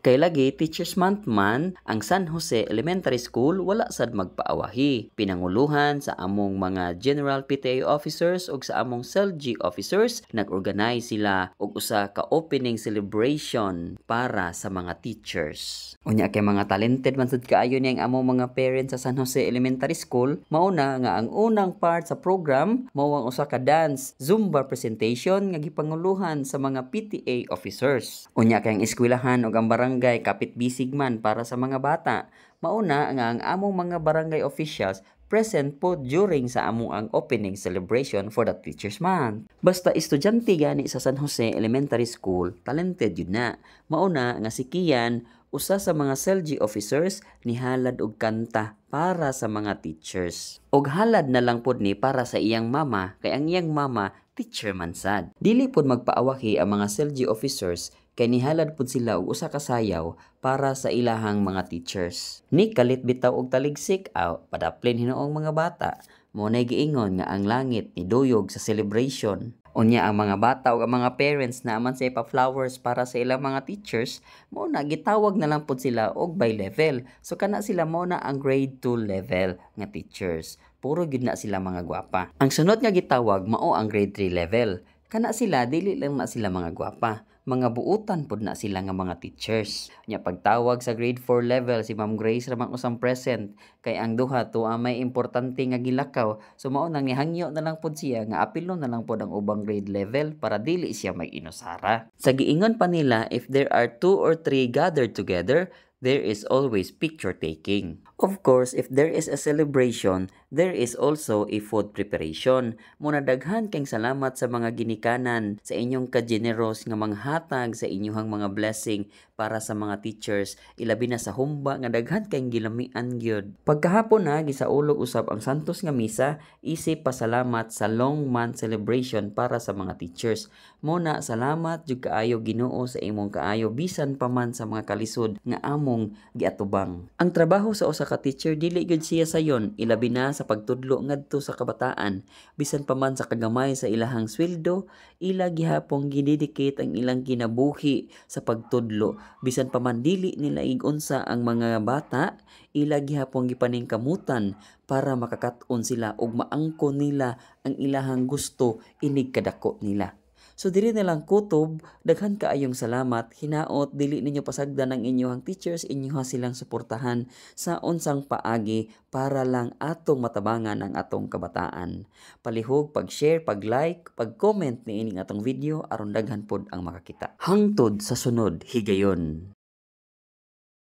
Kay lagi Teachers Month man, ang San Jose Elementary School wala sad magpaawahi. Pinanguluhan sa among mga General PTA officers ug sa among CELG officers, nag-organize sila og usa ka opening celebration para sa mga teachers. Unya kay mga talented man sad kaayo ni ang among mga parents sa San Jose Elementary School, mauna nga ang unang part sa program mao ang usa ka dance Zumba presentation nga gipanguluhan sa mga PTA officers. Unya kay ang eskwelahan ug ang barangay kapit bisig man para sa mga bata. Mauna nga ang among mga barangay officials present po during sa among ang opening celebration for the Teachers Month. Basta estudyante gani sa San Jose Elementary School, talented yun na. Mauna nga si Kian, usa sa mga CELG officers, nihalad og kanta para sa mga teachers. Og halad na lang pod ni para sa iyang mama, kay ang iyang mama teacher man sad. Dili pod magpaawahi ang mga CELG officers kay nihalad pud sila og usa ka sayaw para sa ilahang mga teachers. Ni kalit bitaw og taligsik padaplin hinoong mga bata. Mo nay giingon nga ang langit ni duyog sa celebration. Unya ang mga bata ug ang mga parents na man sa ipa-flowers para sa ilang mga teachers, mo na gitawag na lang pud sila og by level. So kana sila mo na ang grade 2 level nga teachers. Puro gid na sila mga gwapa. Ang sunod nga gitawag mao ang grade 3 level. Kana sila dili lang na sila mga gwapa. Mga buutan pod na sila nga mga teachers. Nya pagtawag sa grade 4 level si Ma'am Grace ramang usang present kay ang duha to may importante nga gilakaw. So mao nang nihangyo na lang pod siya nga apilo na lang pod ang ubang grade level para dili siya may inusara. Sa giingon pa nila, if there are 2 or 3 gathered together, there is always picture taking. Of course, if there is a celebration, there is also a food preparation. Muna daghan kayong salamat sa mga ginikanan, sa inyong ka-generous nga mga hatag, sa inyong mga blessing para sa mga teachers, ilabi na sa humba nga daghan kayong gilamian gyud. Pagkahapon na gisaulog usab ang Santos nga misa, isip pasalamat sa long month celebration para sa mga teachers. Muna salamat jud kaayo Ginoo sa imong kaayo bisan pa man sa mga kalisod nga among giatubang. Ang trabaho sa usa ka teacher dili gyud siya sayon, ilabi na sa pagtudlo ngadto sa kabataan. Bisan pa man sa kagamay sa ilahang sweldo, ila gihapon gidedicate ang ilang kinabuhi sa pagtudlo. Bisan pa man dili nila igunsa ang mga bata, ila gihapon gipaningkamutan para makakat-on sila ug maangkon nila ang ilahang gusto inig kadako nila. So dili na lang kutob, daghan kaayong salamat, hinaot dili ninyo pasagdan ang inyong teachers, inyo silang suportahan sa unsang paagi para lang atong matabangan ang atong kabataan. Palihog pag-share, pag-like, pag-comment ni ining atong video aron daghan pod ang makakita. Hangtod sa sunod higayon.